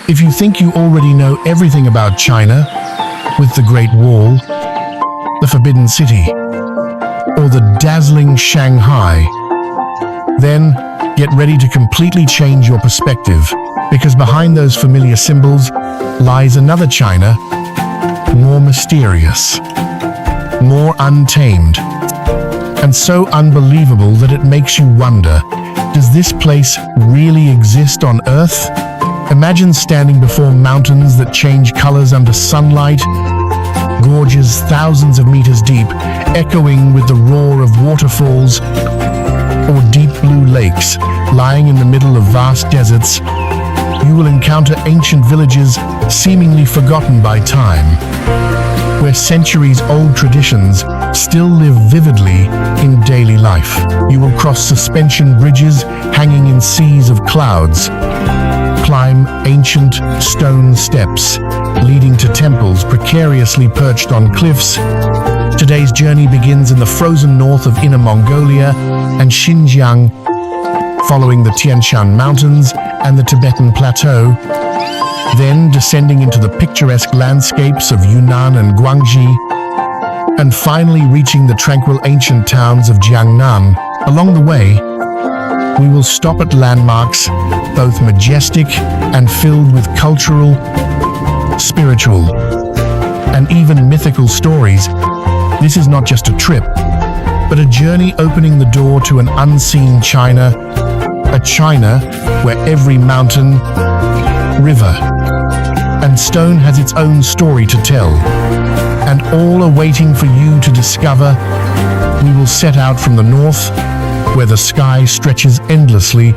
If you think you already know everything about China, with the Great Wall, the Forbidden City, or the dazzling Shanghai, then get ready to completely change your perspective, because behind those familiar symbols lies another China, more mysterious, more untamed, and so unbelievable that it makes you wonder, does this place really exist on Earth? Imagine standing before mountains that change colors under sunlight, gorges thousands of meters deep, echoing with the roar of waterfalls, or deep blue lakes lying in the middle of vast deserts. You will encounter ancient villages seemingly forgotten by time, where centuries-old traditions still live vividly in daily life. You will cross suspension bridges hanging in seas of clouds, climb ancient stone steps leading to temples precariously perched on cliffs. Today's journey begins in the frozen north of Inner Mongolia and Xinjiang, following the Tian Shan Mountains and the Tibetan Plateau, then descending into the picturesque landscapes of Yunnan and Guangxi, and finally reaching the tranquil ancient towns of Jiangnan. Along the way, we will stop at landmarks both majestic and filled with cultural, spiritual, and even mythical stories. This is not just a trip, but a journey opening the door to an unseen China, a China where every mountain, river, and stone has its own story to tell, and all are waiting for you to discover. We will set out from the north, where the sky stretches endlessly,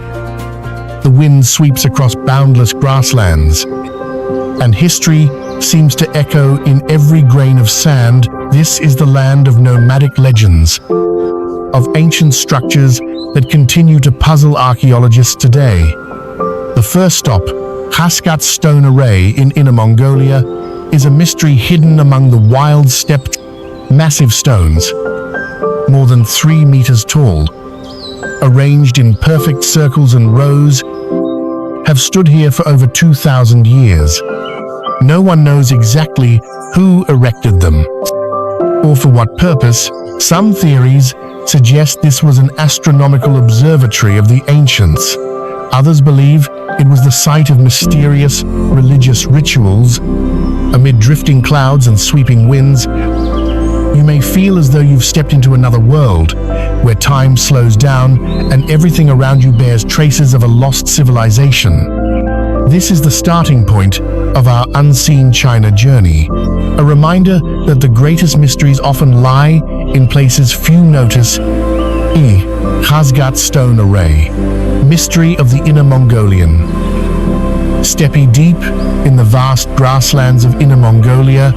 the wind sweeps across boundless grasslands, and history seems to echo in every grain of sand. This is the land of nomadic legends, of ancient structures that continue to puzzle archaeologists today. The first stop, Khasgat Stone Array in Inner Mongolia, is a mystery hidden among the wild stepped, massive stones, more than 3 meters tall, arranged in perfect circles and rows, have stood here for over 2,000 years. No one knows exactly who erected them, or for what purpose. Some theories suggest this was an astronomical observatory of the ancients. Others believe it was the site of mysterious religious rituals. Amid drifting clouds and sweeping winds, you may feel as though you've stepped into another world, where time slows down and everything around you bears traces of a lost civilization. This is the starting point of our unseen China journey, a reminder that the greatest mysteries often lie in places few notice. Khasgat Stone Array, mystery of the Inner Mongolian. Stepping deep in the vast grasslands of Inner Mongolia,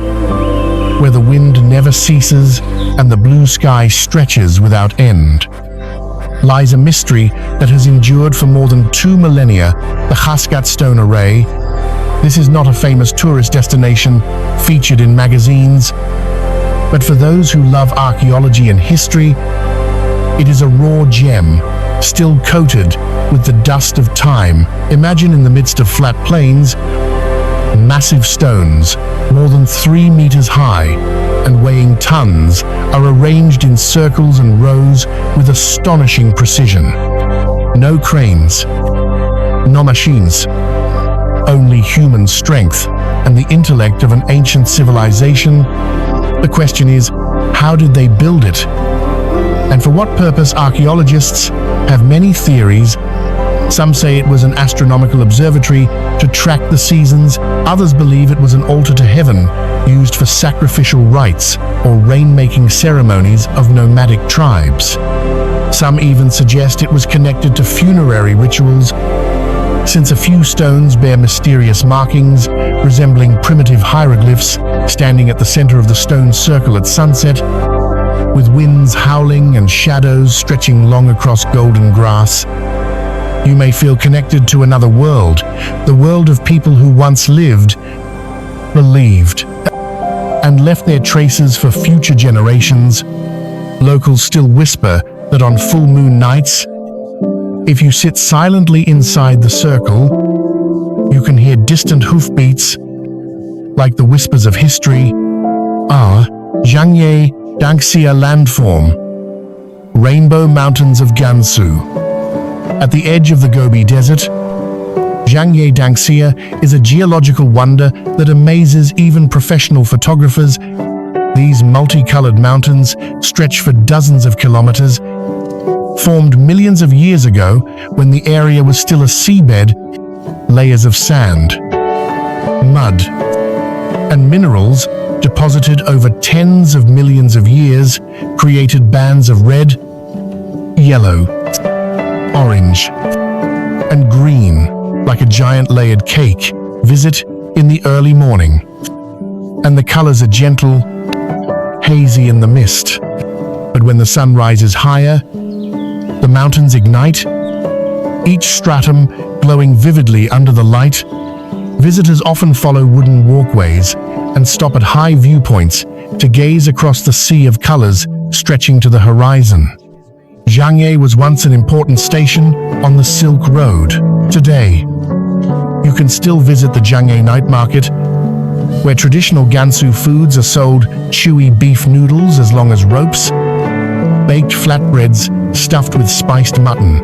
where the wind never ceases and the blue sky stretches without end, lies a mystery that has endured for more than 2 millennia, the Khasgat Stone Array. This is not a famous tourist destination featured in magazines, but for those who love archaeology and history, it is a raw gem, still coated with the dust of time. Imagine in the midst of flat plains, massive stones, more than 3 meters high and weighing tons, are arranged in circles and rows with astonishing precision. No cranes, no machines, only human strength and the intellect of an ancient civilization. The question is, how did they build it? And for what purpose? Archaeologists have many theories. Some say it was an astronomical observatory to track the seasons. Others believe it was an altar to heaven, used for sacrificial rites or rain-making ceremonies of nomadic tribes. Some even suggest it was connected to funerary rituals, since a few stones bear mysterious markings resembling primitive hieroglyphs standing at the center of the stone circle at sunset, with winds howling and shadows stretching long across golden grass. You may feel connected to another world, the world of people who once lived, believed, and left their traces for future generations. Locals still whisper that on full moon nights, if you sit silently inside the circle, You can hear distant hoofbeats, like the whispers of history. Zhangye Dangxia landform, Rainbow Mountains of Gansu. At the edge of the Gobi Desert, Zhangye Dangxia is a geological wonder that amazes even professional photographers. These multicolored mountains stretch for dozens of kilometers, formed millions of years ago when the area was still a seabed. Layers of sand, mud, and minerals deposited over tens of millions of years created bands of red, yellow, orange, and green, like a giant layered cake. Visit in the early morning, and the colors are gentle, hazy in the mist. But when the sun rises higher, the mountains ignite, each stratum glowing vividly under the light. Visitors often follow wooden walkways and stop at high viewpoints to gaze across the sea of colors stretching to the horizon. Zhangye was once an important station on the Silk Road. Today, you can still visit the Zhangye night market, where traditional Gansu foods are sold: chewy beef noodles as long as ropes, baked flatbreads stuffed with spiced mutton,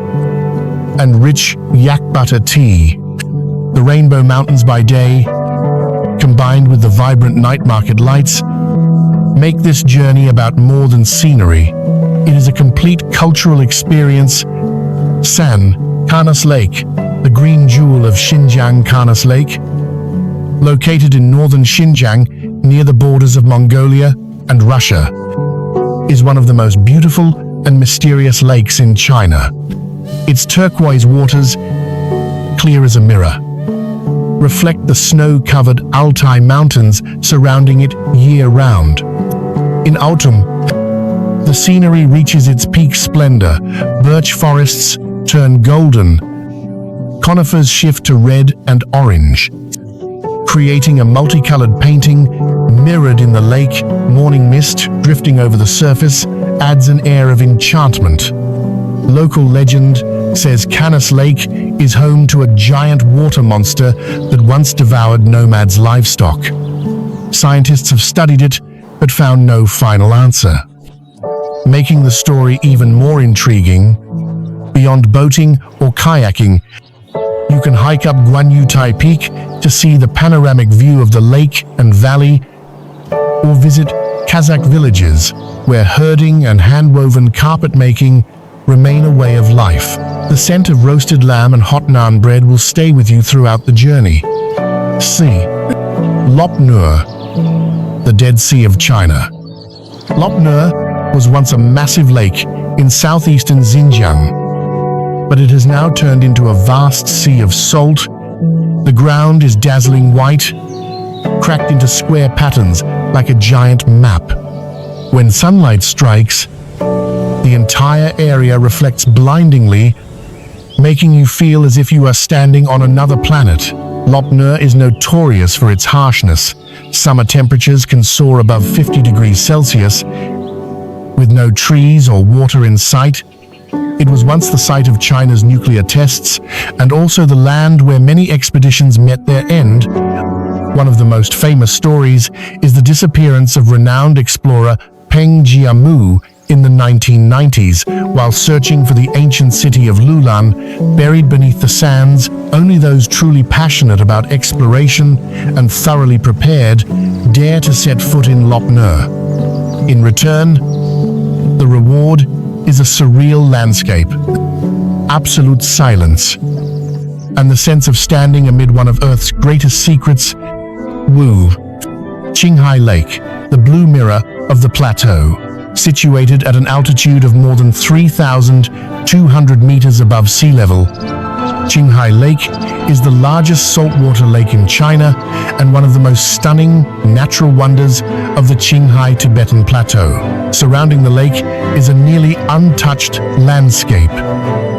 and rich yak butter tea. The Rainbow Mountains by day, combined with the vibrant night market lights, make this journey about more than scenery. It is a complete cultural experience. Kanas Lake, the green jewel of Xinjiang. Kanas Lake, located in northern Xinjiang near the borders of Mongolia and Russia, is one of the most beautiful and mysterious lakes in China. Its turquoise waters, clear as a mirror, reflect the snow-covered Altai Mountains surrounding it year-round. In autumn, the scenery reaches its peak splendor. Birch forests turn golden, conifers shift to red and orange, creating a multicolored painting mirrored in the lake. Morning mist drifting over the surface adds an air of enchantment. Local legend says Kanas Lake is home to a giant water monster that once devoured nomads' livestock. Scientists have studied it, but found no final answer, making the story even more intriguing. Beyond boating or kayaking, you can hike up Guanyutai Peak to see the panoramic view of the lake and valley, or visit Kazakh villages, where herding and hand-woven carpet making remain a way of life. The scent of roasted lamb and hot naan bread will stay with you throughout the journey. Lop Nur, the Dead Sea of China. Lop Nur was once a massive lake in southeastern Xinjiang, but it has now turned into a vast sea of salt. The ground is dazzling white, cracked into square patterns like a giant map. When sunlight strikes, the entire area reflects blindingly, making you feel as if you are standing on another planet. Lop Nur is notorious for its harshness. Summer temperatures can soar above 50 degrees Celsius, with no trees or water in sight. It was once the site of China's nuclear tests, and also the land where many expeditions met their end. One of the most famous stories is the disappearance of renowned explorer Peng Jiamu in the 1990s, while searching for the ancient city of Lulan, buried beneath the sands. Only those truly passionate about exploration and thoroughly prepared dare to set foot in Lop Nur. In return, the reward is a surreal landscape, absolute silence, and the sense of standing amid one of Earth's greatest secrets. Shanghai Lake, the blue mirror of the plateau. Situated at an altitude of more than 3,200 meters above sea level, Shanghai Lake is the largest saltwater lake in China and one of the most stunning natural wonders of the Shanghai Tibetan Plateau. Surrounding the lake is a nearly untouched landscape: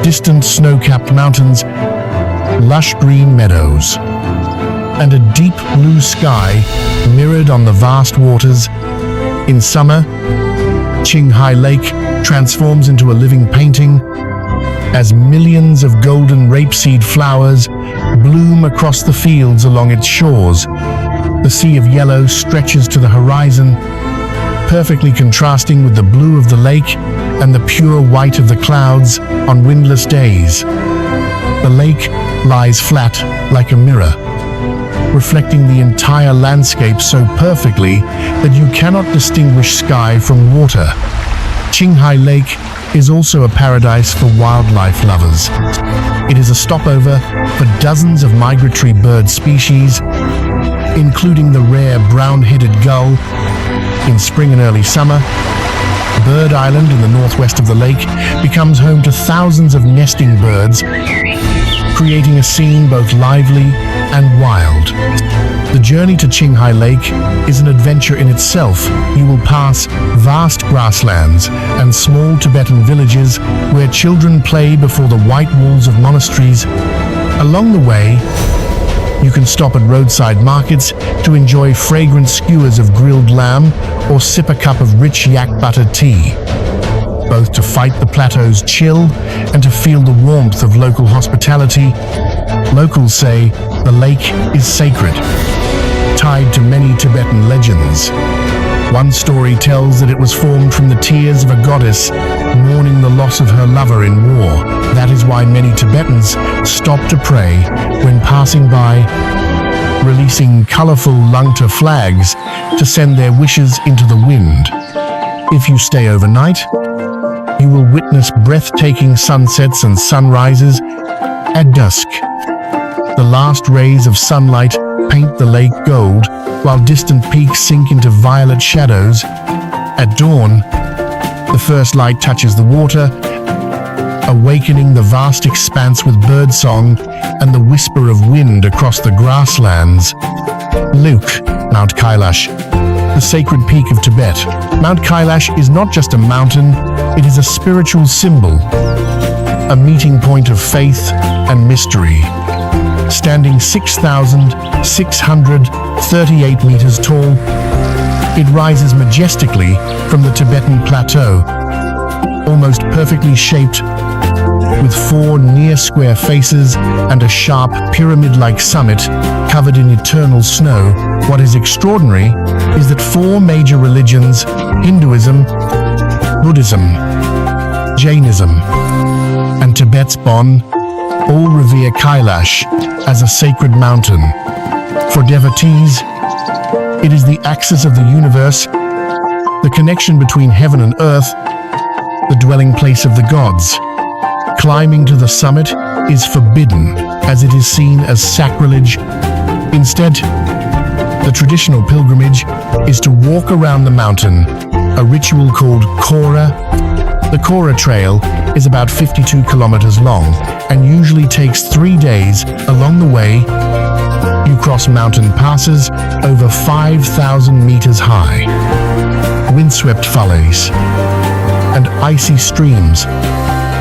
distant snow-capped mountains, lush green meadows, and a deep blue sky mirrored on the vast waters. In summer, Shanghai Lake transforms into a living painting as millions of golden rapeseed flowers bloom across the fields along its shores. The sea of yellow stretches to the horizon, perfectly contrasting with the blue of the lake and the pure white of the clouds on windless days. The lake lies flat like a mirror, reflecting the entire landscape so perfectly that you cannot distinguish sky from water. Shanghai Lake is also a paradise for wildlife lovers. It is a stopover for dozens of migratory bird species, including the rare brown-headed gull. In spring and early summer, Bird Island in the northwest of the lake becomes home to thousands of nesting birds, creating a scene both lively and wild. The journey to Shanghai Lake is an adventure in itself. You will pass vast grasslands and small Tibetan villages where children play before the white walls of monasteries. Along the way, you can stop at roadside markets to enjoy fragrant skewers of grilled lamb or sip a cup of rich yak butter tea, both to fight the plateau's chill and to feel the warmth of local hospitality. Locals say the lake is sacred, tied to many Tibetan legends. One story tells that it was formed from the tears of a goddess mourning the loss of her lover in war. That is why many Tibetans stop to pray when passing by, releasing colorful lungta flags to send their wishes into the wind. If you stay overnight, you will witness breathtaking sunsets and sunrises at dusk. The last rays of sunlight paint the lake gold, while distant peaks sink into violet shadows. At dawn, the first light touches the water, awakening the vast expanse with birdsong and the whisper of wind across the grasslands. Luke, Mount Kailash, the sacred peak of Tibet. Mount Kailash is not just a mountain, it is a spiritual symbol, a meeting point of faith and mystery. Standing 6,638 meters tall, it rises majestically from the Tibetan plateau, almost perfectly shaped, with four near-square faces and a sharp pyramid-like summit covered in eternal snow. What is extraordinary is that four major religions, Hinduism, Buddhism, Jainism, and Tibet's Bon, all revere Kailash as a sacred mountain. For devotees, it is the axis of the universe, the connection between heaven and earth, the dwelling place of the gods. Climbing to the summit is forbidden, as it is seen as sacrilege. Instead, the traditional pilgrimage is to walk around the mountain, a ritual called Kora. The Kora Trail is about 52 kilometers long and usually takes 3 days. Along the way, you cross mountain passes over 5,000 meters high, windswept valleys, and icy streams.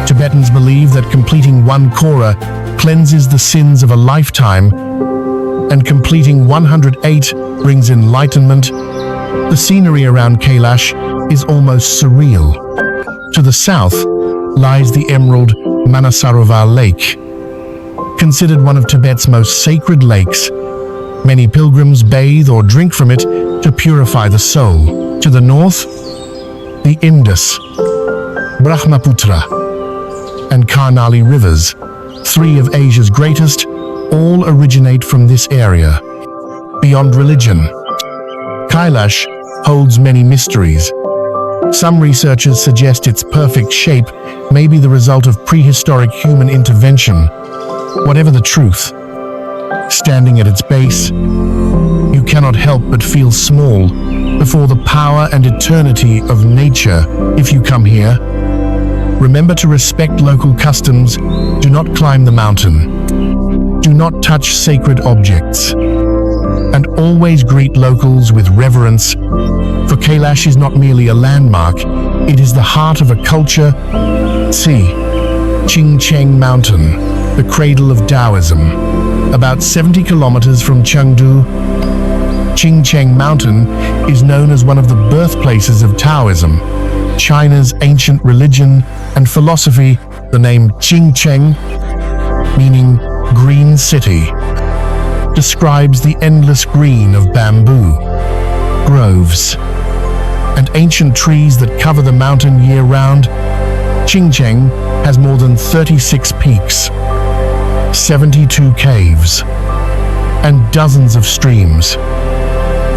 Tibetans believe that completing one Kora cleanses the sins of a lifetime, and completing 108 brings enlightenment. The scenery around Kailash is almost surreal. To the south lies the emerald Manasarovar Lake, considered one of Tibet's most sacred lakes. Many pilgrims bathe or drink from it to purify the soul. To the north, the Indus, Brahmaputra, and Karnali rivers, three of Asia's greatest, all originate from this area. Beyond religion, Kailash holds many mysteries. Some researchers suggest its perfect shape may be the result of prehistoric human intervention. Whatever the truth, standing at its base, you cannot help but feel small before the power and eternity of nature. If you come here, remember to respect local customs. Do not climb the mountain. Do not touch sacred objects. And always greet locals with reverence, for Kailash is not merely a landmark, it is the heart of a culture. See, Xinjiang Mountain, the cradle of Taoism. About 70 kilometers from Chengdu, Xinjiang Mountain is known as one of the birthplaces of Taoism, China's ancient religion and philosophy. The name Xinjiang, meaning green city, describes the endless green of bamboo, groves, and ancient trees that cover the mountain year-round. Xinjiang has more than 36 peaks, 72 caves, and dozens of streams,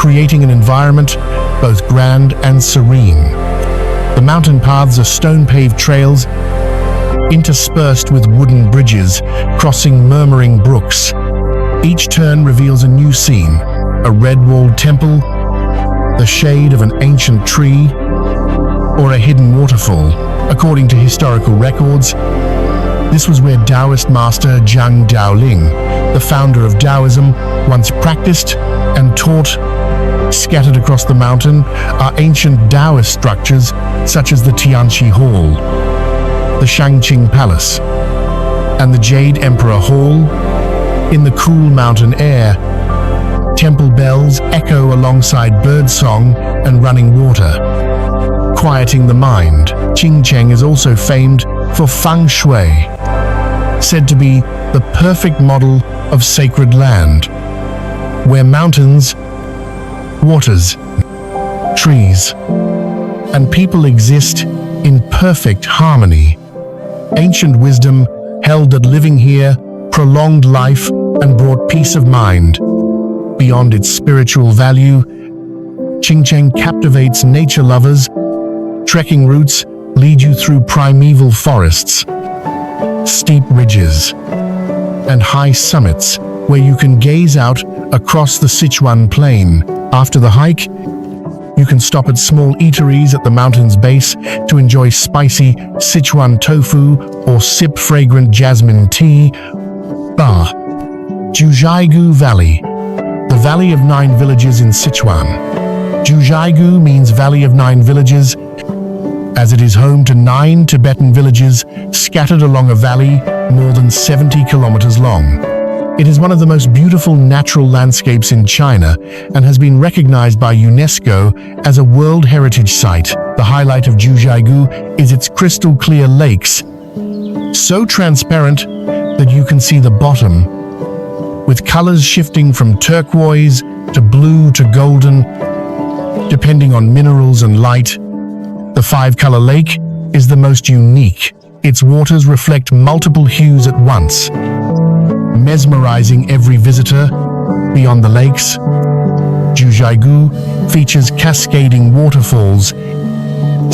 creating an environment both grand and serene. The mountain paths are stone-paved trails interspersed with wooden bridges crossing murmuring brooks. Each turn reveals a new scene, a red-walled temple, the shade of an ancient tree, or a hidden waterfall. According to historical records, this was where Taoist master Zhang Daoling, the founder of Taoism, once practiced and taught. Scattered across the mountain are ancient Taoist structures such as the Tianqi Hall, the Shangqing Palace, and the Jade Emperor Hall. In the cool mountain air, temple bells echo alongside birdsong and running water, quieting the mind. Xinjiang is also famed for feng shui, said to be the perfect model of sacred land, where mountains, waters, trees, and people exist in perfect harmony. Ancient wisdom held that living here prolonged life and brought peace of mind. Beyond its spiritual value, Xinjiang captivates nature lovers. Trekking routes lead you through primeval forests, steep ridges, and high summits where you can gaze out across the Sichuan plain. After the hike, you can stop at small eateries at the mountain's base to enjoy spicy Sichuan tofu or sip fragrant jasmine tea. Zhujiaigu Valley, the Valley of Nine Villages in Sichuan. Zhujiaigu means Valley of Nine Villages, as it is home to 9 Tibetan villages scattered along a valley more than 70 kilometers long. It is one of the most beautiful natural landscapes in China and has been recognized by UNESCO as a World Heritage Site. The highlight of Zhujiaigu is its crystal clear lakes, so transparent that you can see the bottom, with colors shifting from turquoise to blue to golden, depending on minerals and light. The 5-color lake is the most unique. Its waters reflect multiple hues at once, mesmerizing every visitor. Beyond the lakes, Zhujiaigu features cascading waterfalls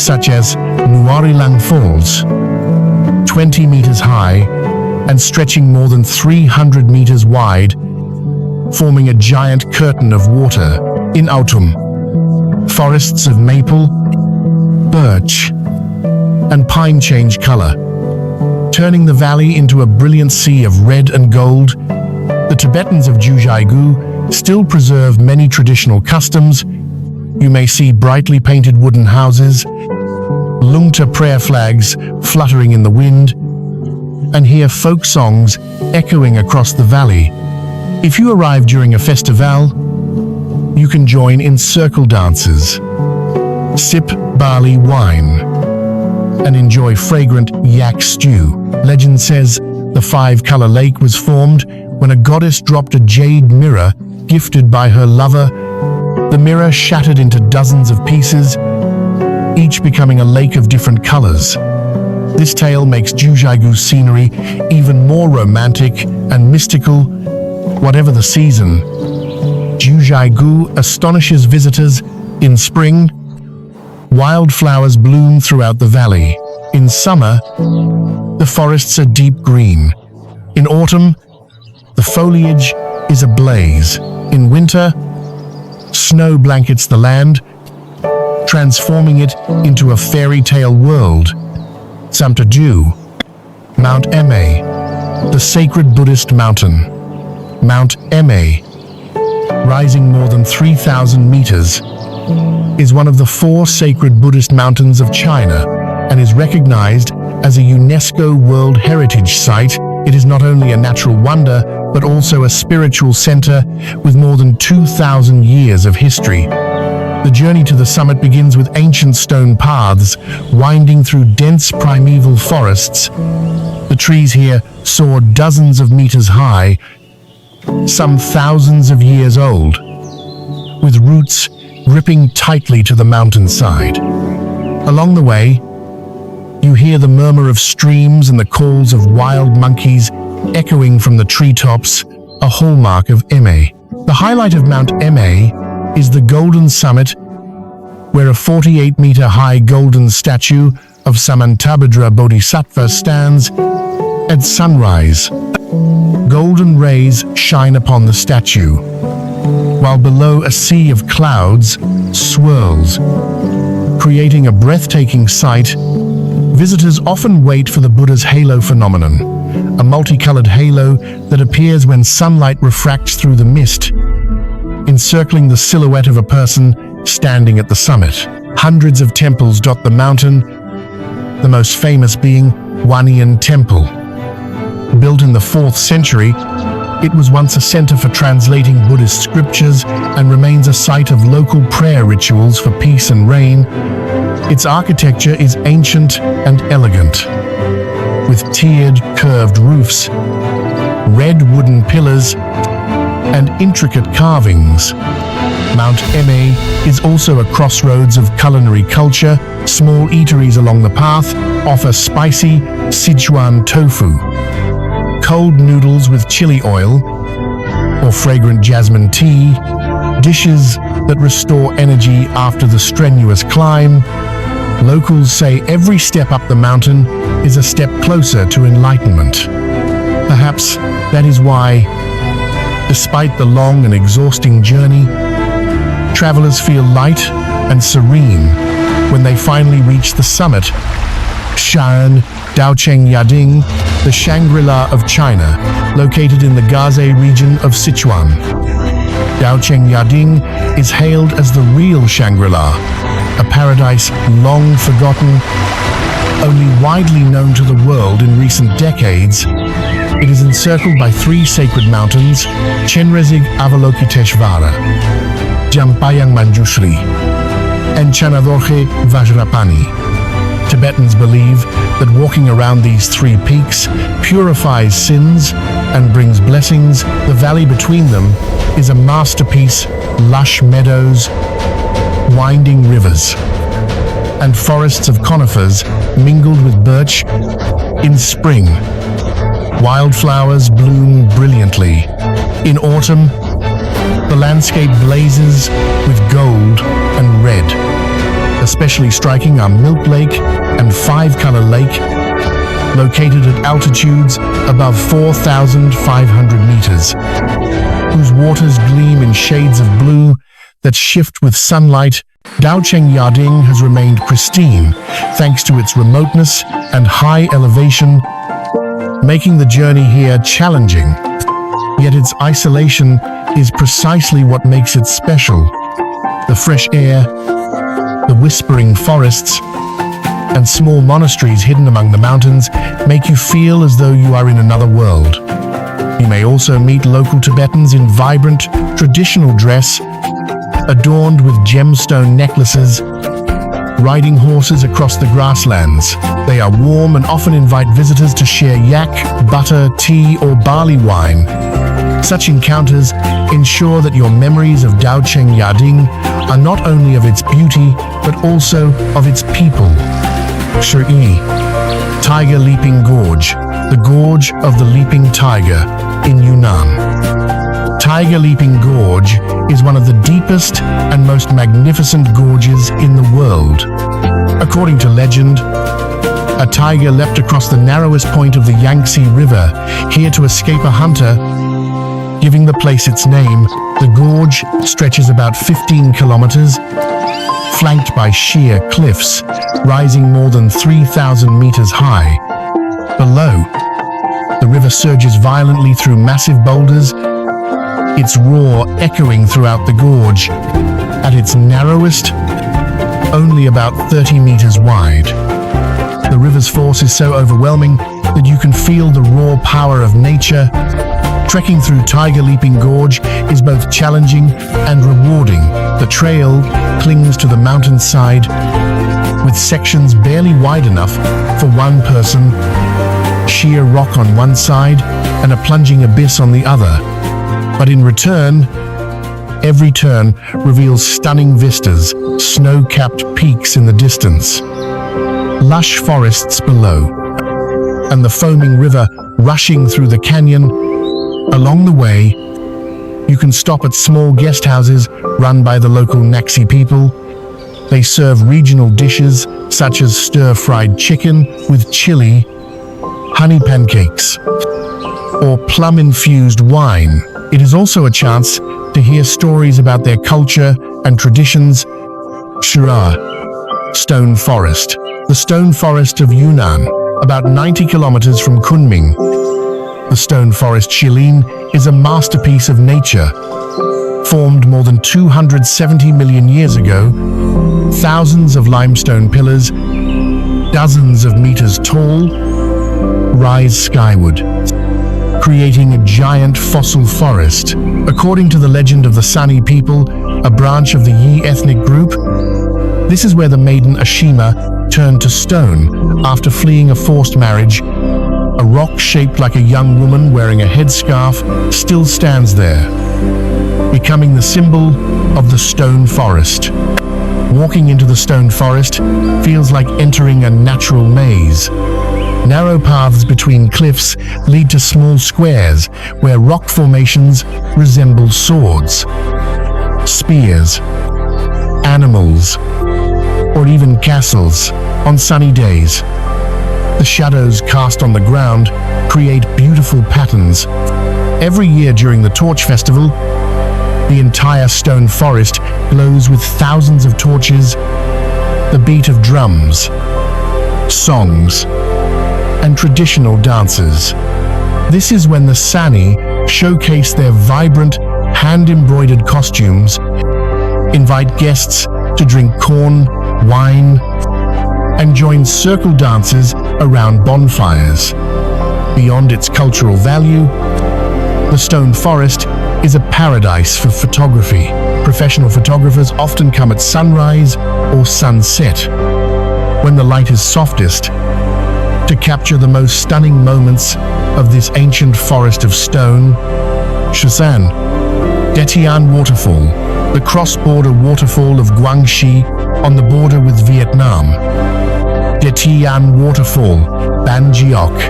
such as Nuarilang Falls, 20 meters high and stretching more than 300 meters wide, forming a giant curtain of water. In autumn, forests of maple, birch, and pine change color, turning the valley into a brilliant sea of red and gold. The Tibetans of Zhujiaigu still preserve many traditional customs. You may see brightly painted wooden houses, Lungta prayer flags fluttering in the wind, and hear folk songs echoing across the valley. If you arrive during a festival, you can join in circle dances, sip barley wine, and enjoy fragrant yak stew. Legend says the 5-color lake was formed when a goddess dropped a jade mirror gifted by her lover. The mirror shattered into dozens of pieces, each becoming a lake of different colors. This tale makes Zhujiaigu's scenery even more romantic and mystical. Whatever the season, Zhujiaigu astonishes visitors. In spring, wildflowers bloom throughout the valley. In summer, the forests are deep green. In autumn, the foliage is ablaze. In winter, snow blankets the land, transforming it into a fairy tale world. Samtadu, Mount Eme, the sacred Buddhist mountain. Mount Eme, rising more than 3,000 meters, is one of the 4 sacred Buddhist mountains of China and is recognized as a UNESCO World Heritage Site. It is not only a natural wonder, but also a spiritual center with more than 2,000 years of history. The journey to the summit begins with ancient stone paths winding through dense primeval forests. The trees here soar dozens of meters high, some thousands of years old, with roots gripping tightly to the mountainside. Along the way, you hear the murmur of streams and the calls of wild monkeys echoing from the treetops, a hallmark of Ma. The highlight of Mount Ma is the Golden Summit, where a 48-meter-high golden statue of Samantabhadra Bodhisattva stands. At sunrise, golden rays shine upon the statue, while below a sea of clouds swirls, creating a breathtaking sight. Visitors often wait for the Buddha's halo phenomenon, a multicolored halo that appears when sunlight refracts through the mist, encircling the silhouette of a person standing at the summit. Hundreds of temples dot the mountain, the most famous being Wanyan Temple. Built in the 4th century, it was once a center for translating Buddhist scriptures and remains a site of local prayer rituals for peace and rain. Its architecture is ancient and elegant, with tiered, curved roofs, red wooden pillars, and intricate carvings. Mount Ma is also a crossroads of culinary culture. Small eateries along the path offer spicy Sichuan tofu, cold noodles with chili oil, or fragrant jasmine tea, dishes that restore energy after the strenuous climb. Locals say every step up the mountain is a step closer to enlightenment. Perhaps that is why, despite the long and exhausting journey, travelers feel light and serene when they finally reach the summit. Shan Daocheng Yading, the Shangri-La of China, located in the Gaze region of Sichuan. Daocheng Yading is hailed as the real Shangri-La, a paradise long forgotten, only widely known to the world in recent decades. It is encircled by 3 sacred mountains: Chenrezig Avalokiteshvara, Jampayang Manjushri, and Chanadorje Vajrapani. Tibetans believe that walking around these 3 peaks purifies sins and brings blessings. The valley between them is a masterpiece: lush meadows, winding rivers, and forests of conifers mingled with birch. In spring, wildflowers bloom brilliantly. In autumn, the landscape blazes with gold and red. Especially striking are Milk Lake and Five Color Lake, located at altitudes above 4,500 meters, whose waters gleam in shades of blue that shift with sunlight. Daocheng Yading has remained pristine thanks to its remoteness and high elevation, making the journey here challenging. Yet its isolation is precisely what makes it special. The fresh air, the whispering forests, and small monasteries hidden among the mountains make you feel as though you are in another world. You may also meet local Tibetans in vibrant, traditional dress, adorned with gemstone necklaces, riding horses across the grasslands. They are warm and often invite visitors to share yak, butter, tea, or barley wine. Such encounters ensure that your memories of Daocheng Yading are not only of its beauty, but also of its people. Shiyi, Tiger Leaping Gorge, the Gorge of the Leaping Tiger in Yunnan. Tiger Leaping Gorge is one of the deepest and most magnificent gorges in the world. According to legend, a tiger leapt across the narrowest point of the Yangtze River, here to escape a hunter, giving the place its name. The gorge stretches about 15 kilometers, flanked by sheer cliffs, rising more than 3,000 meters high. Below, the river surges violently through massive boulders, its roar echoing throughout the gorge. At its narrowest, only about 30 meters wide. The river's force is so overwhelming that you can feel the raw power of nature. Trekking through Tiger Leaping Gorge is both challenging and rewarding. The trail clings to the mountainside with sections barely wide enough for one person, sheer rock on one side and a plunging abyss on the other. But in return, every turn reveals stunning vistas, snow-capped peaks in the distance, lush forests below, and the foaming river rushing through the canyon. Along the way, you can stop at small guest houses run by the local Naxi people. They serve regional dishes such as stir-fried chicken with chili, honey pancakes, or plum-infused wine. It is also a chance to hear stories about their culture and traditions. Shira, Stone Forest. The Stone Forest of Yunnan, about 90 kilometers from Kunming. The Stone Forest Shilin is a masterpiece of nature. Formed more than 270 million years ago, thousands of limestone pillars, dozens of meters tall, rise skyward, creating a giant fossil forest. According to the legend of the Sani people, a branch of the Yi ethnic group, this is where the maiden Ashima turned to stone after fleeing a forced marriage. A rock shaped like a young woman wearing a headscarf still stands there, becoming the symbol of the stone forest. Walking into the stone forest feels like entering a natural maze. Narrow paths between cliffs lead to small squares where rock formations resemble swords, spears, animals, or even castles. On sunny days, the shadows cast on the ground create beautiful patterns. Every year during the Torch Festival, the entire stone forest glows with thousands of torches, the beat of drums, songs, and traditional dances. This is when the Sani showcase their vibrant, hand-embroidered costumes, invite guests to drink corn, wine, and join circle dances around bonfires. Beyond its cultural value, the stone forest is a paradise for photography. Professional photographers often come at sunrise or sunset, when the light is softest, to capture the most stunning moments of this ancient forest of stone. Shazan, Detian Waterfall, the cross-border waterfall of Guangxi on the border with Vietnam. Detian Waterfall, Ban Giok.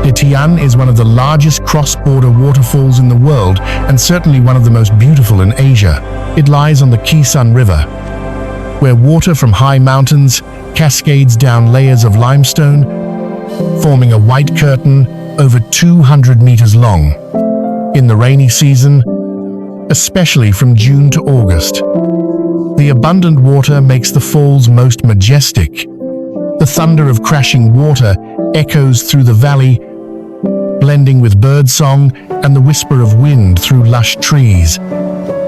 Detian is one of the largest cross-border waterfalls in the world and certainly one of the most beautiful in Asia. It lies on the Kisan River, where water from high mountains cascades down layers of limestone, forming a white curtain over 200 meters long. In the rainy season, especially from June to August, the abundant water makes the falls most majestic. The thunder of crashing water echoes through the valley, blending with birdsong and the whisper of wind through lush trees.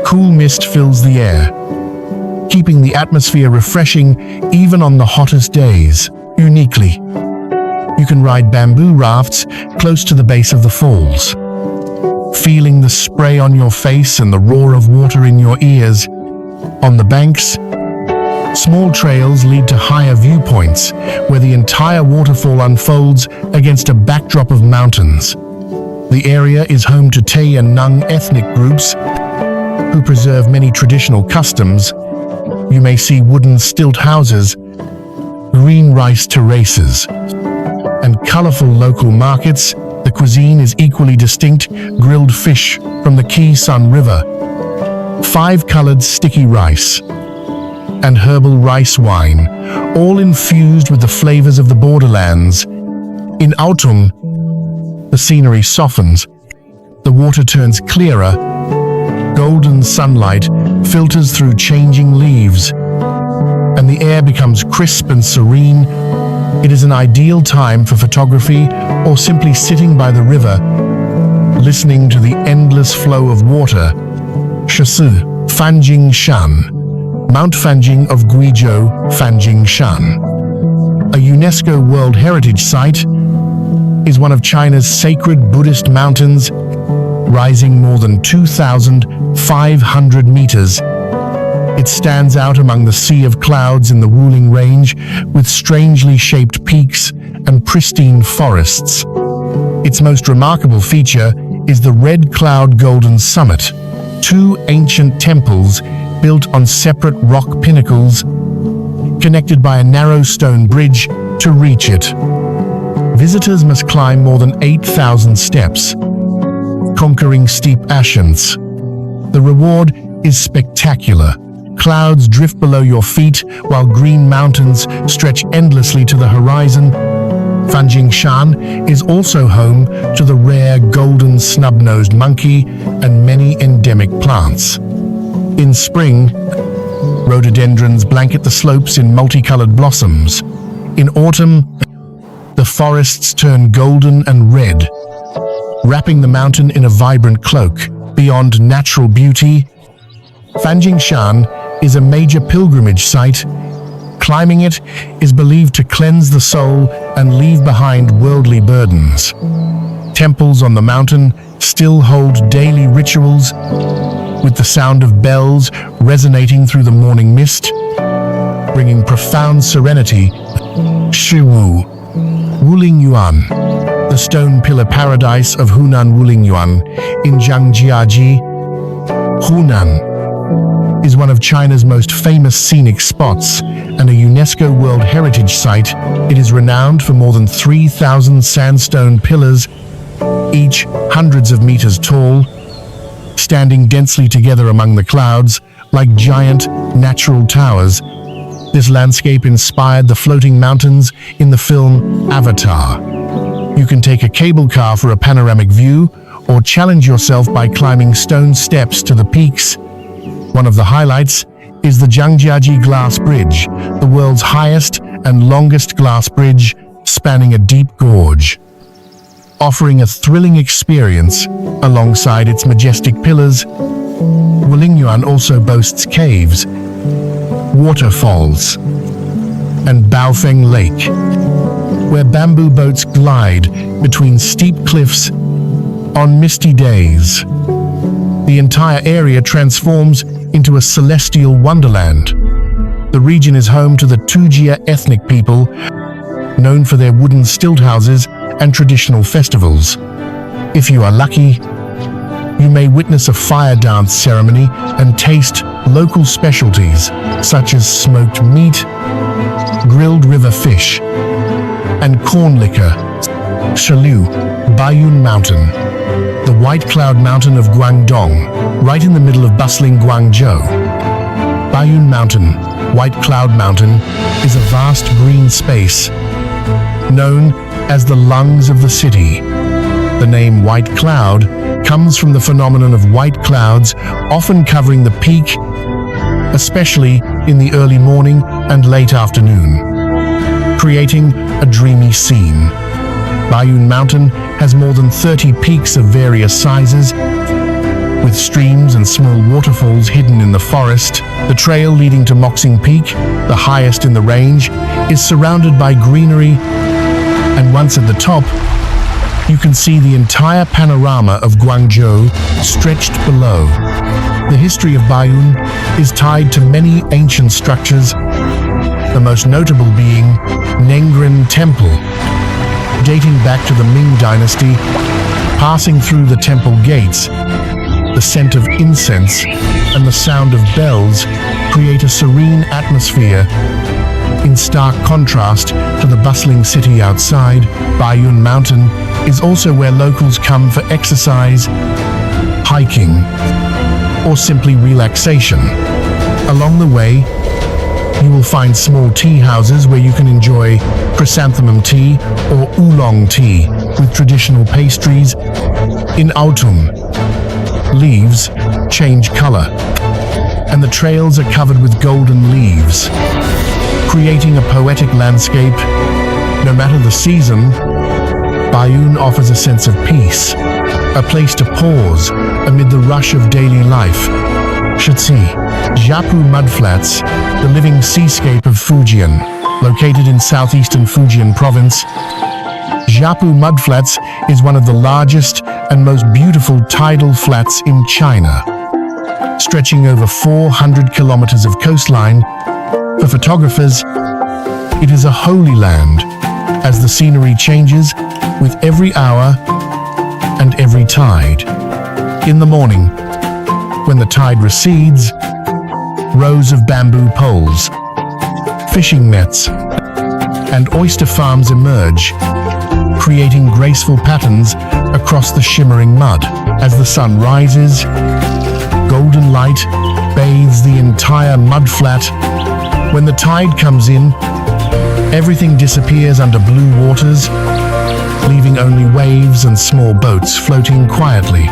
Cool mist fills the air, keeping the atmosphere refreshing even on the hottest days. Uniquely, you can ride bamboo rafts close to the base of the falls, feeling the spray on your face and the roar of water in your ears. On the banks, small trails lead to higher viewpoints where the entire waterfall unfolds against a backdrop of mountains. The area is home to Tay and Nung ethnic groups who preserve many traditional customs. You may see wooden stilt houses, green rice terraces, and colorful local markets. The cuisine is equally distinct: grilled fish from the Kisan River, 5-colored sticky rice, and herbal rice wine, all infused with the flavors of the borderlands. In autumn, the scenery softens, the water turns clearer, golden sunlight filters through changing leaves, and the air becomes crisp and serene. It is an ideal time for photography or simply sitting by the river, listening to the endless flow of water. Shasu, Fanjing Shan, Mount Fanjing of Guizhou, Fanjing Shan, a UNESCO World Heritage Site, is one of China's sacred Buddhist mountains, rising more than 2,500 meters It stands out among the sea of clouds in the Wuling Range with strangely shaped peaks and pristine forests. Its most remarkable feature is the Red Cloud Golden Summit, two ancient temples built on separate rock pinnacles, connected by a narrow stone bridge to reach it. Visitors must climb more than 8,000 steps, conquering steep ascents. The reward is spectacular. Clouds drift below your feet while green mountains stretch endlessly to the horizon. Xinjiang is also home to the rare golden snub-nosed monkey and many endemic plants. In spring, rhododendrons blanket the slopes in multicolored blossoms. In autumn, the forests turn golden and red, wrapping the mountain in a vibrant cloak. Beyond natural beauty, Xinjiang is a major pilgrimage site. Climbing it is believed to cleanse the soul and leave behind worldly burdens. Temples on the mountain still hold daily rituals, with the sound of bells resonating through the morning mist, bringing profound serenity. Shiwu, Wulingyuan, the stone pillar paradise of Hunan Wulingyuan in Zhangjiajie, Hunan, is one of China's most famous scenic spots and a UNESCO World Heritage Site. It is renowned for more than 3,000 sandstone pillars, each hundreds of meters tall, standing densely together among the clouds like giant natural towers. This landscape inspired the floating mountains in the film Avatar. You can take a cable car for a panoramic view or challenge yourself by climbing stone steps to the peaks. One of the highlights is the Zhangjiajie Glass Bridge, the world's highest and longest glass bridge spanning a deep gorge. Offering a thrilling experience alongside its majestic pillars, Wulingyuan also boasts caves, waterfalls, and Baofeng Lake, where bamboo boats glide between steep cliffs on misty days. The entire area transforms into a celestial wonderland. The region is home to the Tujia ethnic people, known for their wooden stilt houses and traditional festivals. If you are lucky, you may witness a fire dance ceremony and taste local specialties such as smoked meat, grilled river fish, and corn liquor. Shalu, Baiyun Mountain, the White Cloud Mountain of Guangdong, right in the middle of bustling Guangzhou. Baiyun Mountain, White Cloud Mountain, is a vast green space known as the lungs of the city. The name White Cloud comes from the phenomenon of white clouds often covering the peak, especially in the early morning and late afternoon, creating a dreamy scene. Baiyun Mountain has more than 30 peaks of various sizes, with streams and small waterfalls hidden in the forest. The trail leading to Moxing Peak, the highest in the range, is surrounded by greenery, and once at the top, you can see the entire panorama of Guangzhou stretched below. The history of Baiyun is tied to many ancient structures, the most notable being Nengrin Temple, dating back to the Ming Dynasty. Passing through the temple gates, the scent of incense and the sound of bells create a serene atmosphere. In stark contrast to the bustling city outside, Baiyun Mountain is also where locals come for exercise, hiking, or simply relaxation. Along the way, you will find small tea houses where you can enjoy chrysanthemum tea or oolong tea with traditional pastries. In autumn, leaves change color, and the trails are covered with golden leaves, creating a poetic landscape. No matter the season, Baiyun offers a sense of peace, a place to pause amid the rush of daily life. Shitsi, Jiapu Mudflats, the living seascape of Fujian, located in southeastern Fujian province. Jiapu Mudflats is one of the largest and most beautiful tidal flats in China. stretching over 400 kilometers of coastline. For photographers, it is a holy land, as the scenery changes with every hour and every tide. In the morning, when the tide recedes, rows of bamboo poles, fishing nets, and oyster farms emerge, creating graceful patterns across the shimmering mud. As the sun rises, golden light bathes the entire mudflat. When the tide comes in, everything disappears under blue waters, leaving only waves and small boats floating quietly.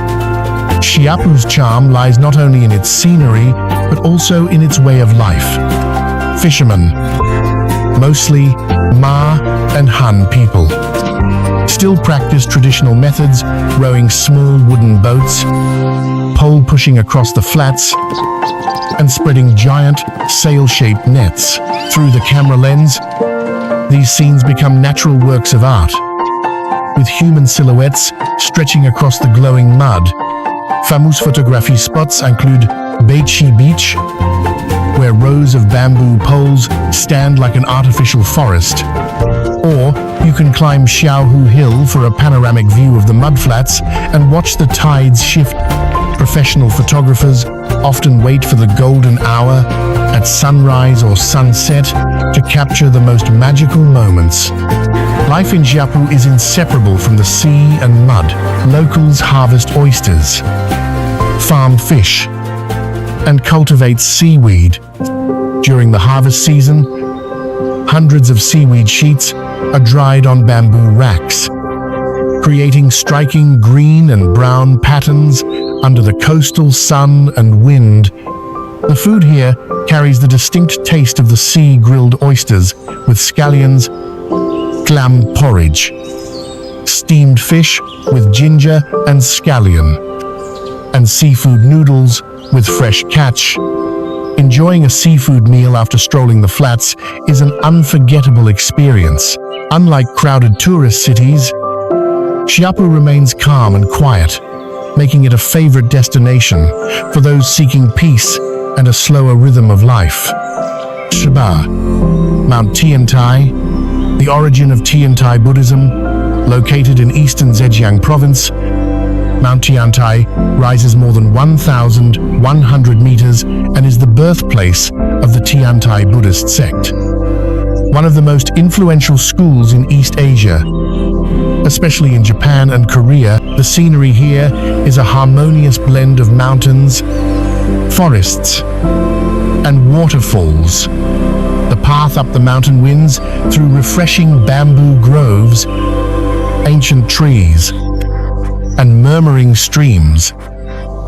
Xiapu's charm lies not only in its scenery, but also in its way of life. Fishermen, mostly Ma and Han people, still practice traditional methods, rowing small wooden boats, pole pushing across the flats, and spreading giant sail-shaped nets. Through the camera lens, these scenes become natural works of art, with human silhouettes stretching across the glowing mud. Famous photography spots include Beichi Beach, where rows of bamboo poles stand like an artificial forest. Or you can climb Xiaohu Hill for a panoramic view of the mudflats and watch the tides shift. Professional photographers often wait for the golden hour at sunrise or sunset to capture the most magical moments. Life in Xiapu is inseparable from the sea and mud. Locals harvest oysters, farm fish, and cultivate seaweed. During the harvest season, hundreds of seaweed sheets are dried on bamboo racks, creating striking green and brown patterns under the coastal sun and wind. The food here carries the distinct taste of the sea-grilled oysters with scallions, clam porridge, steamed fish with ginger and scallion, and seafood noodles with fresh catch. Enjoying a seafood meal after strolling the flats is an unforgettable experience. Unlike crowded tourist cities, Xiapu remains calm and quiet, making it a favorite destination for those seeking peace and a slower rhythm of life. Shiba, Mount Tiantai, the origin of Tiantai Buddhism, located in eastern Xinjiang province. Mount Tiantai rises more than 1,100 meters and is the birthplace of the Tiantai Buddhist sect. One of the most influential schools in East Asia, especially in Japan and Korea. The scenery here is a harmonious blend of mountains, forests, and waterfalls. The path up the mountain winds through refreshing bamboo groves, ancient trees, and murmuring streams.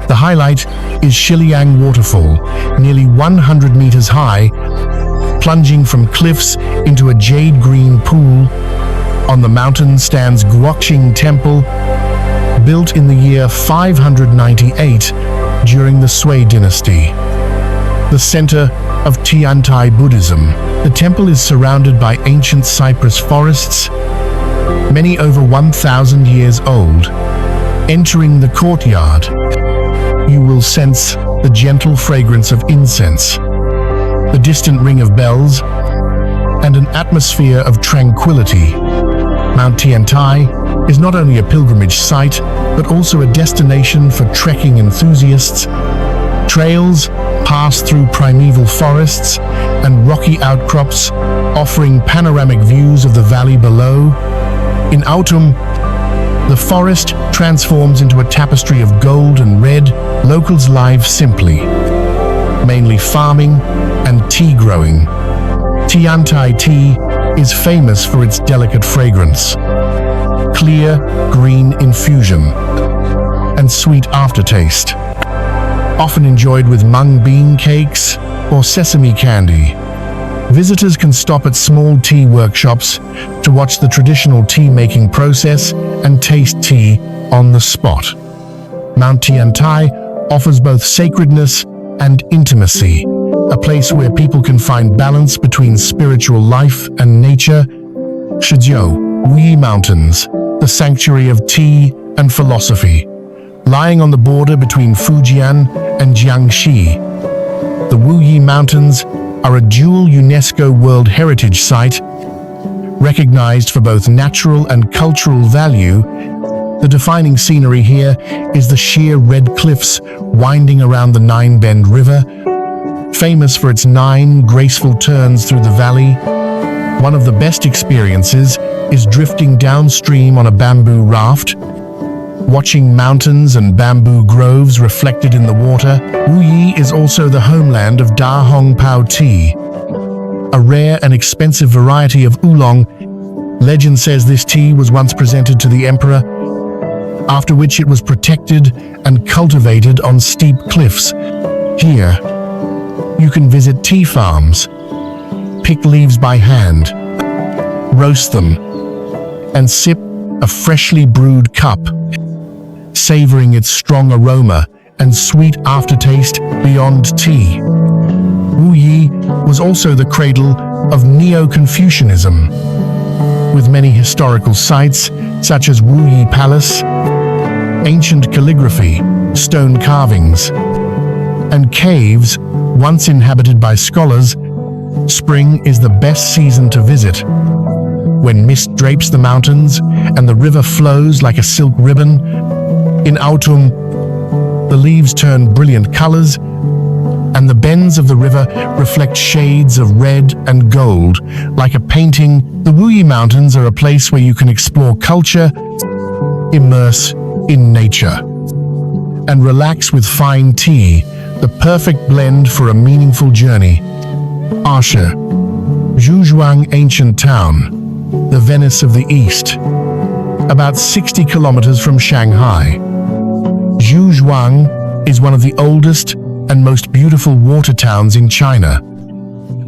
The highlight is Xinjiang Waterfall, nearly 100 meters high, plunging from cliffs into a jade-green pool. On the mountain stands Guoqing Temple, built in the year 598 during the Sui dynasty, the center of Tiantai Buddhism. The temple is surrounded by ancient cypress forests, many over 1,000 years old. Entering the courtyard, you will sense the gentle fragrance of incense, the distant ring of bells, and an atmosphere of tranquility. Mount Tiantai is not only a pilgrimage site, but also a destination for trekking enthusiasts. Trails pass through primeval forests and rocky outcrops, offering panoramic views of the valley below. In autumn, the forest transforms into a tapestry of gold and red. Locals live simply, mainly farming and tea growing. Tiantai tea is famous for its delicate fragrance, clear green infusion, and sweet aftertaste, often enjoyed with mung bean cakes or sesame candy. Visitors can stop at small tea workshops to watch the traditional tea-making process and taste tea on the spot. Mount Tiantai offers both sacredness and intimacy, a place where people can find balance between spiritual life and nature. Shijiao, Hui Mountains, the sanctuary of tea and philosophy. lying on the border between Fujian and Jiangxi. The Wuyi Mountains are a dual UNESCO World Heritage Site, recognized for both natural and cultural value. The defining scenery here is the sheer red cliffs winding around the Nine Bend River, famous for its 9 graceful turns through the valley. One of the best experiences is drifting downstream on a bamboo raft, watching mountains and bamboo groves reflected in the water. Wuyi is also the homeland of Da Hong Pao tea, a rare and expensive variety of oolong. Legend says this tea was once presented to the emperor, after which it was protected and cultivated on steep cliffs. Here, you can visit tea farms, pick leaves by hand, roast them, and sip a freshly brewed cup, savoring its strong aroma and sweet aftertaste beyond tea. Wuyi was also the cradle of Neo-Confucianism, with many historical sites such as Wuyi Palace, ancient calligraphy, stone carvings, and caves once inhabited by scholars. Spring is the best season to visit, when mist drapes the mountains and the river flows like a silk ribbon. In autumn, the leaves turn brilliant colors, and the bends of the river reflect shades of red and gold, like a painting. The Wuyi Mountains are a place where you can explore culture, immerse in nature, and relax with fine tea, the perfect blend for a meaningful journey. Asha, Xinjiang ancient town, the Venice of the East, about 60 kilometers from Shanghai. Xinjiang is one of the oldest and most beautiful water towns in China,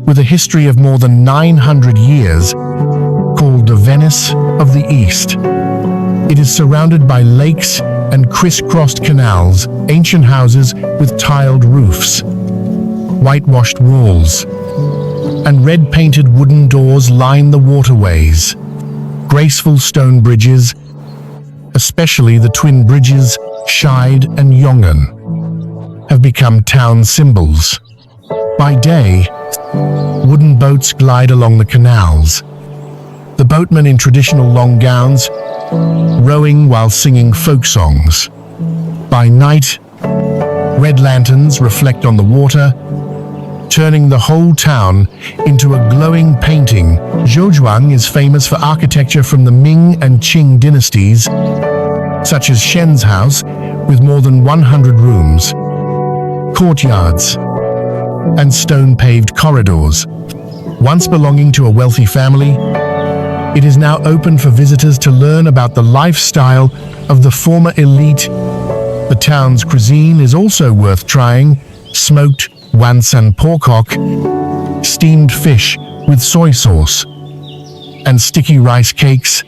with a history of more than 900 years, called the Venice of the East. It is surrounded by lakes and crisscrossed canals, ancient houses with tiled roofs, whitewashed walls, and red-painted wooden doors line the waterways. Graceful stone bridges, especially the twin bridges Shide and Yong'an, have become town symbols. By day, wooden boats glide along the canals, the boatmen in traditional long gowns rowing while singing folk songs. By night, red lanterns reflect on the water, turning the whole town into a glowing painting. Xinjiang is famous for architecture from the Ming and Qing dynasties, such as Shen's house, with more than 100 rooms, courtyards, and stone-paved corridors. Once belonging to a wealthy family, it is now open for visitors to learn about the lifestyle of the former elite. The town's cuisine is also worth trying: smoked wansan pork hock, steamed fish with soy sauce, and sticky rice cakes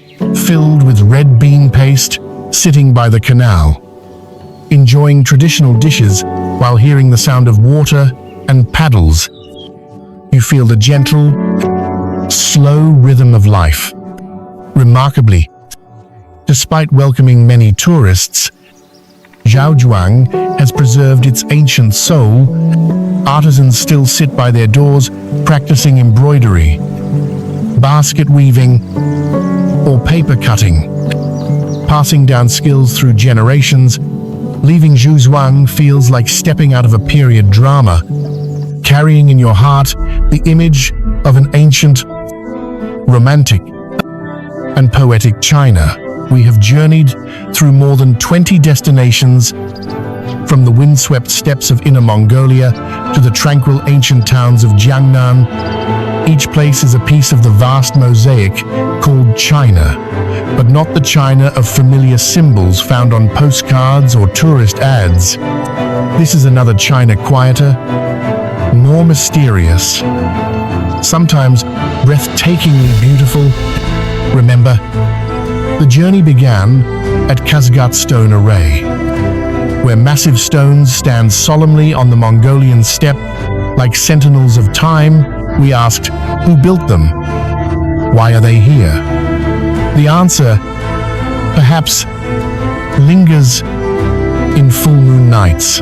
filled with red bean paste. Sitting by the canal, enjoying traditional dishes while hearing the sound of water and paddles, you feel the gentle, slow rhythm of life. Remarkably, despite welcoming many tourists, Xinjiang has preserved its ancient soul. Artisans still sit by their doors practicing embroidery, basket weaving, or paper cutting, passing down skills through generations. Leaving Xinjiang feels like stepping out of a period drama, carrying in your heart the image of an ancient, romantic, and poetic China. We have journeyed through more than 20 destinations, from the windswept steppes of Inner Mongolia to the tranquil ancient towns of Jiangnan. Each place is a piece of the vast mosaic called China, but not the China of familiar symbols found on postcards or tourist ads. This is another China, quieter, more mysterious, sometimes breathtakingly beautiful. Remember, the journey began at Kazgat Stone Array, where massive stones stand solemnly on the Mongolian steppe like sentinels of time. We asked, who built them? Why are they here? The answer, perhaps, lingers in full moon nights.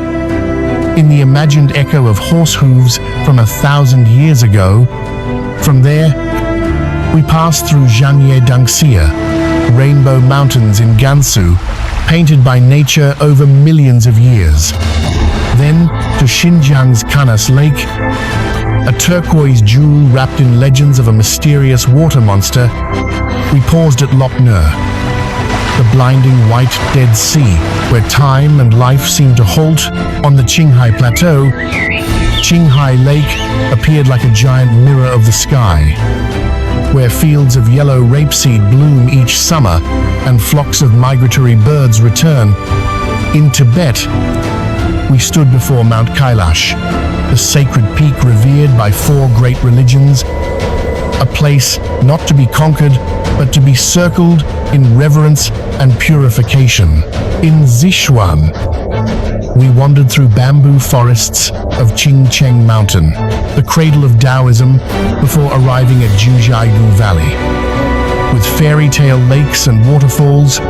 In the imagined echo of horse hooves from 1,000 years ago. From there, we passed through Zhangye Rainbow Mountains in Gansu, painted by nature over millions of years. Then to Xinjiang's Kanas Lake, a turquoise jewel wrapped in legends of a mysterious water monster. We paused at Lop Nur, the blinding white Dead Sea, where time and life seemed to halt. On the Shanghai plateau, Shanghai Lake appeared like a giant mirror of the sky, where fields of yellow rapeseed bloom each summer and flocks of migratory birds return. In Tibet, we stood before Mount Kailash, the sacred peak revered by 4 great religions, a place not to be conquered, but to be circled in reverence and purification. In Xinjiang, we wandered through bamboo forests of Xinjiang Mountain, the cradle of Taoism, before arriving at Zhujiagu Valley. With fairy tale lakes and waterfalls,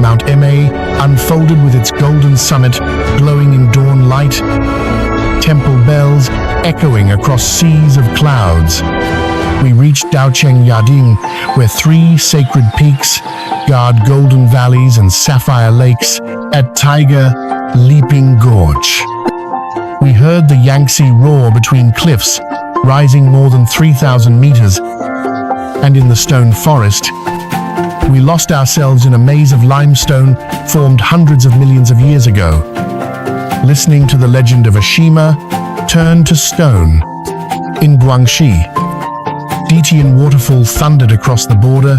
Mount Ma unfolded with its golden summit glowing in dawn light, temple bells echoing across seas of clouds. We reached Daocheng Yading, where 3 sacred peaks guard golden valleys and sapphire lakes. At Tiger Leaping Gorge, we heard the Yangtze roar between cliffs, rising more than 3,000 meters. And in the stone forest, we lost ourselves in a maze of limestone formed hundreds of millions of years ago. Listening to the legend of Ashima turned to stone. In Guangxi, Ditian waterfall thundered across the border,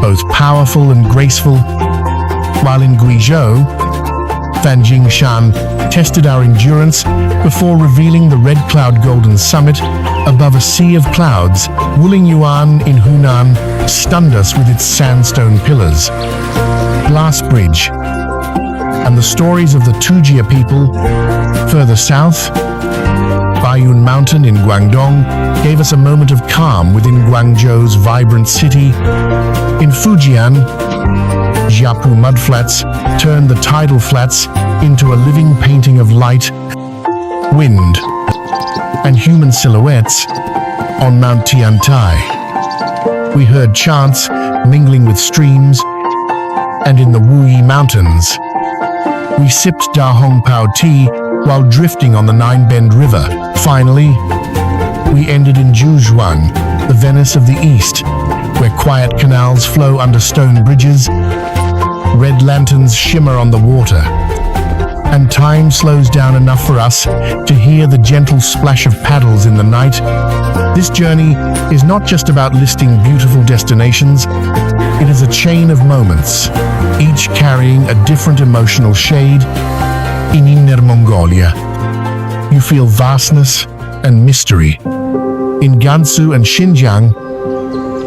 both powerful and graceful, while in Guizhou, Fanjing Shan tested our endurance before revealing the red cloud golden summit above a sea of clouds. Wuling Yuan in Hunan stunned us with its sandstone pillars, glass bridge, and the stories of the Tujia people. Further south, Baiyun Mountain in Guangdong gave us a moment of calm within Guangzhou's vibrant city. In Fujian, Jiapu mudflats turned the tidal flats into a living painting of light, wind, and human silhouettes. On Mount Tiantai, we heard chants mingling with streams, and in the Wuyi Mountains, we sipped Da Hong Pao tea while drifting on the Nine Bend River. Finally, we ended in Zhujiang, the Venice of the East, where quiet canals flow under stone bridges, red lanterns shimmer on the water, and time slows down enough for us to hear the gentle splash of paddles in the night. This journey is not just about listing beautiful destinations, it is a chain of moments, each carrying a different emotional shade. In Inner Mongolia, you feel vastness and mystery. In Gansu and Xinjiang,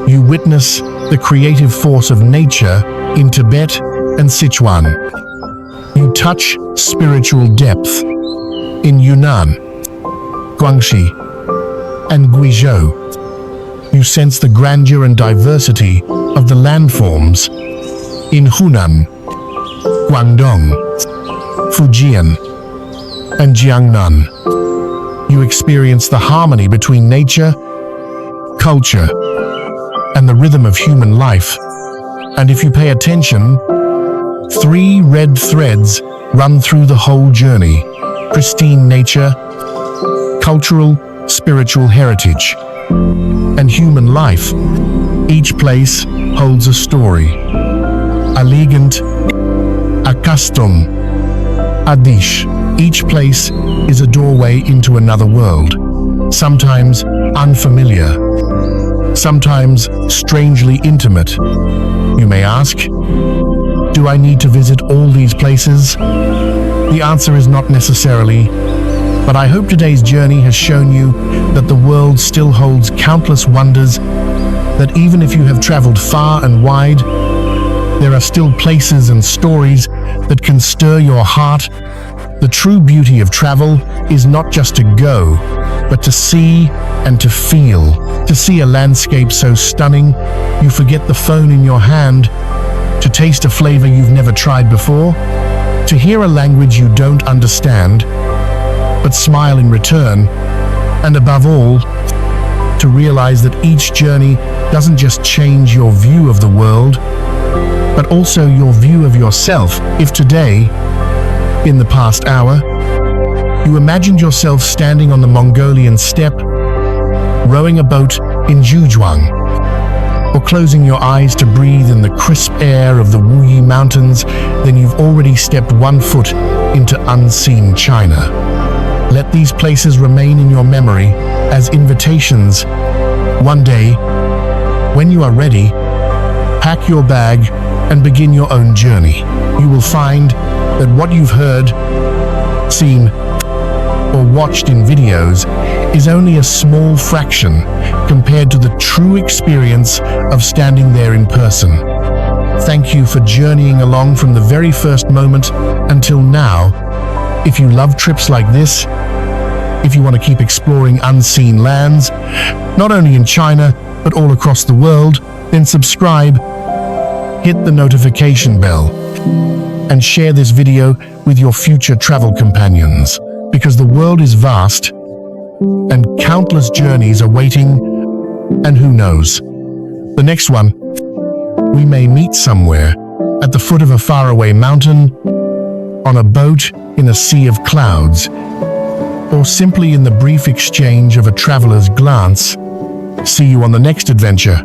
you witness the creative force of nature. In Tibet and Sichuan, you touch spiritual depth. In Yunnan, Guangxi, and Guizhou, you sense the grandeur and diversity of the landforms. In Hunan, Guangdong, Fujian, and Jiangnan, you experience the harmony between nature, culture, and the rhythm of human life. And if you pay attention, 3 red threads run through the whole journey: pristine nature, cultural, spiritual heritage, and human life. Each place holds a story, a legend, a custom, a dish. Each place is a doorway into another world, sometimes unfamiliar, sometimes strangely intimate. You may ask, do I need to visit all these places? The answer is not necessarily, but I hope today's journey has shown you that the world still holds countless wonders, that even if you have traveled far and wide, there are still places and stories that can stir your heart. The true beauty of travel is not just to go, but to see and to feel. To see a landscape so stunning, you forget the phone in your hand. To taste a flavor you've never tried before, to hear a language you don't understand, but smile in return, and above all, to realize that each journey doesn't just change your view of the world, but also your view of yourself. If today, in the past hour, you imagined yourself standing on the Mongolian steppe, rowing a boat in Xinjiang, or closing your eyes to breathe in the crisp air of the Wuyi Mountains, then you've already stepped one foot into unseen China. Let these places remain in your memory as invitations. One day, when you are ready, pack your bag and begin your own journey. You will find that what you've heard, seen, or watched in videos is only a small fraction compared to the true experience of standing there in person. Thank you for journeying along from the very first moment until now. If you love trips like this, if you want to keep exploring unseen lands, not only in China, but all across the world, then subscribe, hit the notification bell, and share this video with your future travel companions, because the world is vast and countless journeys are waiting, and who knows, the next one, we may meet somewhere at the foot of a faraway mountain, on a boat in a sea of clouds, or simply in the brief exchange of a traveler's glance. See you on the next adventure.